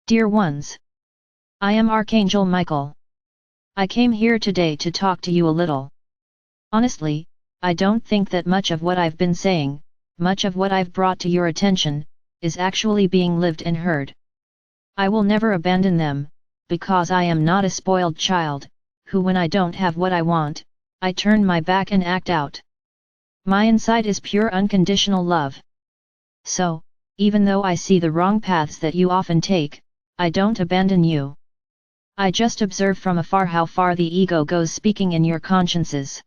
Dear ones, I am Archangel Michael. I came here today to talk to you a little. Honestly, I don't think that much of what I've been saying, much of what I've brought to your attention, is actually being lived and heard. I will never abandon them, because I am not a spoiled child, who when I don't have what I want, I turn my back and act out. My inside is pure unconditional love. So, even though I see the wrong paths that you often take, I don't abandon you. I just observe from afar how far the ego goes speaking in your consciences.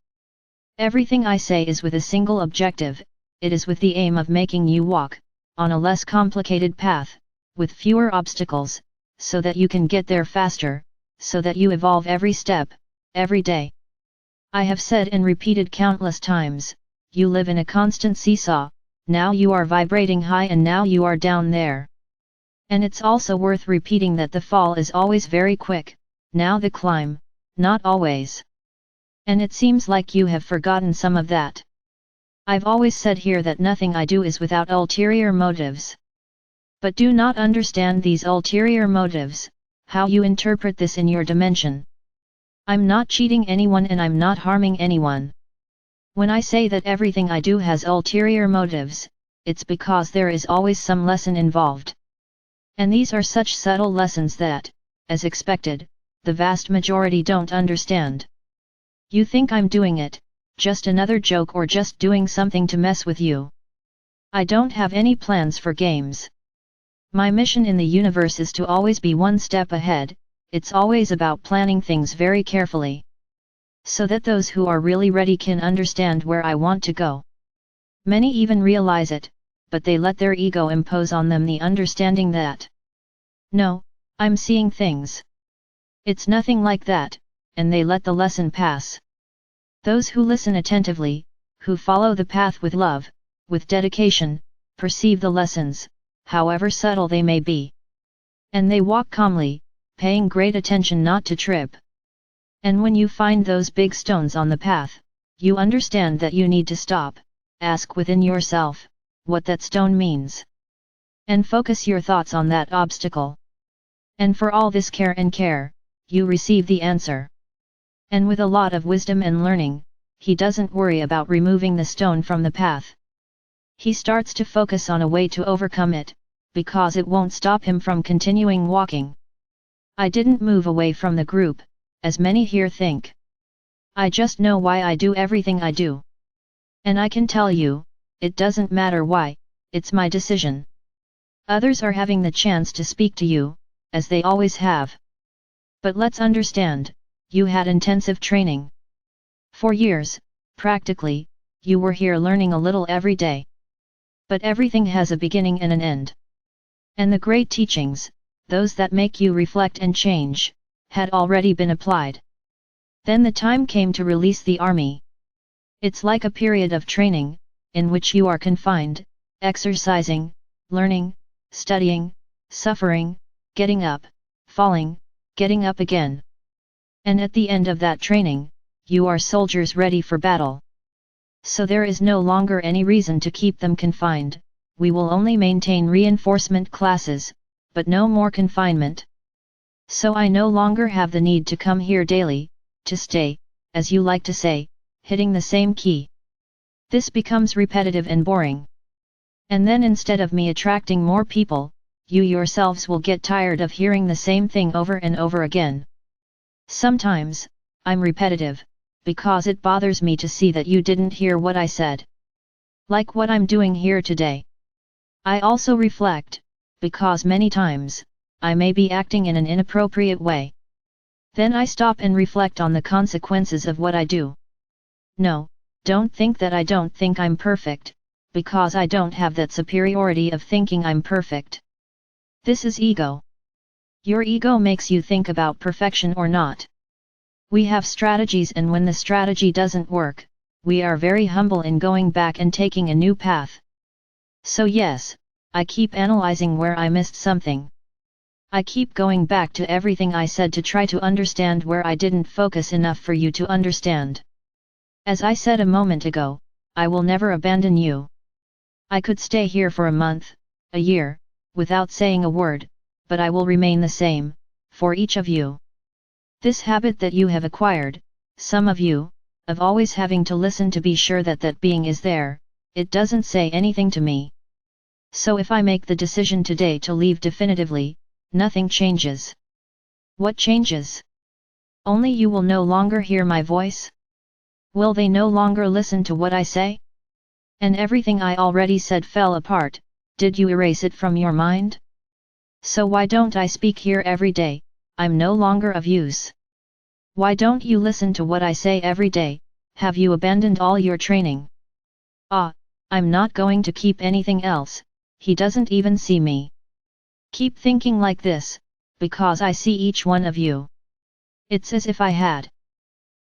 Everything I say is with a single objective, it is with the aim of making you walk on a less complicated path, with fewer obstacles, so that you can get there faster, so that you evolve every step, every day. I have said and repeated countless times, you live in a constant seesaw, now you are vibrating high and now you are down there. And it's also worth repeating that the fall is always very quick, now the climb, not always. And it seems like you have forgotten some of that. I've always said here that nothing I do is without ulterior motives. But do not understand these ulterior motives, how you interpret this in your dimension. I'm not cheating anyone and I'm not harming anyone. When I say that everything I do has ulterior motives, it's because there is always some lesson involved. And these are such subtle lessons that, as expected, the vast majority don't understand. You think I'm doing it, just another joke or just doing something to mess with you. I don't have any plans for games. My mission in the universe is to always be one step ahead, it's always about planning things very carefully. So that those who are really ready can understand where I want to go. Many even realize it, but they let their ego impose on them the understanding that, no, I'm seeing things. It's nothing like that, and they let the lesson pass. Those who listen attentively, who follow the path with love, with dedication, perceive the lessons, however subtle they may be. And they walk calmly, paying great attention not to trip. And when you find those big stones on the path, you understand that you need to stop, ask within yourself, what that stone means. And focus your thoughts on that obstacle. And for all this care, you receive the answer. And with a lot of wisdom and learning, he doesn't worry about removing the stone from the path. He starts to focus on a way to overcome it, because it won't stop him from continuing walking. I didn't move away from the group, as many here think. I just know why I do everything I do. And I can tell you, it doesn't matter why, it's my decision. Others are having the chance to speak to you, as they always have. But let's understand, you had intensive training. For years, practically, you were here learning a little every day. But everything has a beginning and an end. And the great teachings, those that make you reflect and change, had already been applied. Then the time came to release the army. It's like a period of training, in which you are confined, exercising, learning, studying, suffering, getting up, falling, getting up again. And at the end of that training, you are soldiers ready for battle. So there is no longer any reason to keep them confined, we will only maintain reinforcement classes, but no more confinement. So I no longer have the need to come here daily, to stay, as you like to say, hitting the same key. This becomes repetitive and boring. And then instead of me attracting more people, you yourselves will get tired of hearing the same thing over and over again. Sometimes, I'm repetitive, because it bothers me to see that you didn't hear what I said. Like what I'm doing here today. I also reflect, because many times, I may be acting in an inappropriate way. Then I stop and reflect on the consequences of what I do. No, don't think that I don't think I'm perfect, because I don't have that superiority of thinking I'm perfect. This is ego. Your ego makes you think about perfection or not. We have strategies, and when the strategy doesn't work, we are very humble in going back and taking a new path. So yes, I keep analyzing where I missed something. I keep going back to everything I said to try to understand where I didn't focus enough for you to understand. As I said a moment ago, I will never abandon you. I could stay here for a month, a year, without saying a word, but I will remain the same, for each of you. This habit that you have acquired, some of you, of always having to listen to be sure that that being is there, it doesn't say anything to me. So if I make the decision today to leave definitively, nothing changes. What changes? Only you will no longer hear my voice? Will they no longer listen to what I say? And everything I already said fell apart, did you erase it from your mind? So why don't I speak here every day? I'm no longer of use. Why don't you listen to what I say every day? Have you abandoned all your training? Ah, I'm not going to keep anything else, he doesn't even see me. Keep thinking like this, because I see each one of you. It's as if I had.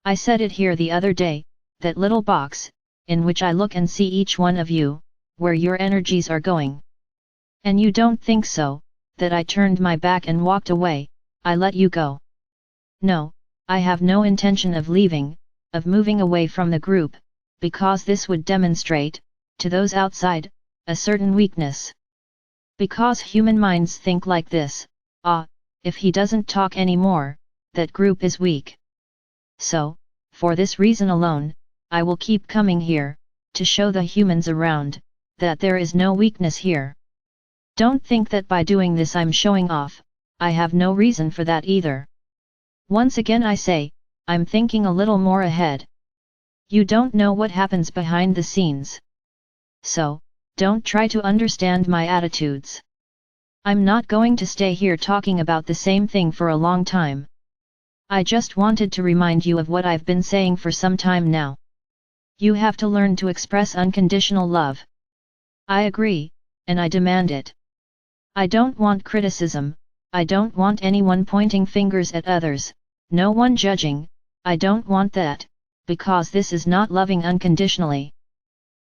I said it here the other day, that little box, in which I look and see each one of you, where your energies are going. And you don't think so, that I turned my back and walked away, I let you go. No, I have no intention of leaving, of moving away from the group, because this would demonstrate, to those outside, a certain weakness. Because human minds think like this, ah, if he doesn't talk anymore, that group is weak. So, for this reason alone, I will keep coming here, to show the humans around, that there is no weakness here. Don't think that by doing this I'm showing off, I have no reason for that either. Once again I say, I'm thinking a little more ahead. You don't know what happens behind the scenes. So, don't try to understand my attitudes. I'm not going to stay here talking about the same thing for a long time. I just wanted to remind you of what I've been saying for some time now. You have to learn to express unconditional love. I agree, and I demand it. I don't want criticism, I don't want anyone pointing fingers at others, no one judging, I don't want that, because this is not loving unconditionally.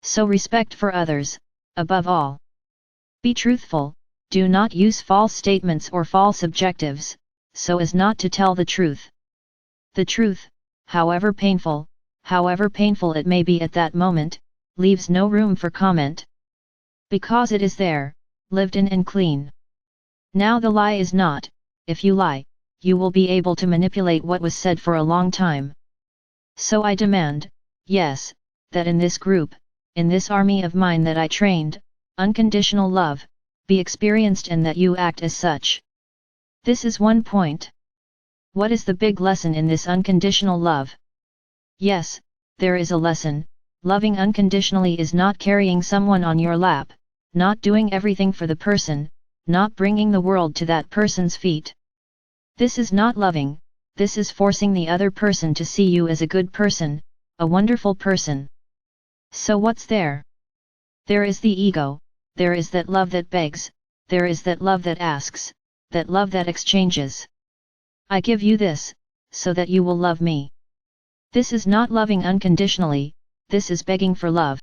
So respect for others, above all. Be truthful, do not use false statements or false objectives, so as not to tell the truth. The truth, however painful it may be at that moment, leaves no room for comment. Because it is there, lived in and clean. Now the lie is not, if you lie, you will be able to manipulate what was said for a long time. So I demand, yes, that in this group, in this army of mine that I trained, unconditional love, be experienced and that you act as such. This is one point. What is the big lesson in this unconditional love? Yes, there is a lesson. Loving unconditionally is not carrying someone on your lap, not doing everything for the person, not bringing the world to that person's feet. This is not loving, this is forcing the other person to see you as a good person, a wonderful person. So what's there? There is the ego, there is that love that begs, there is that love that asks, that love that exchanges. I give you this, so that you will love me. This is not loving unconditionally, this is begging for love.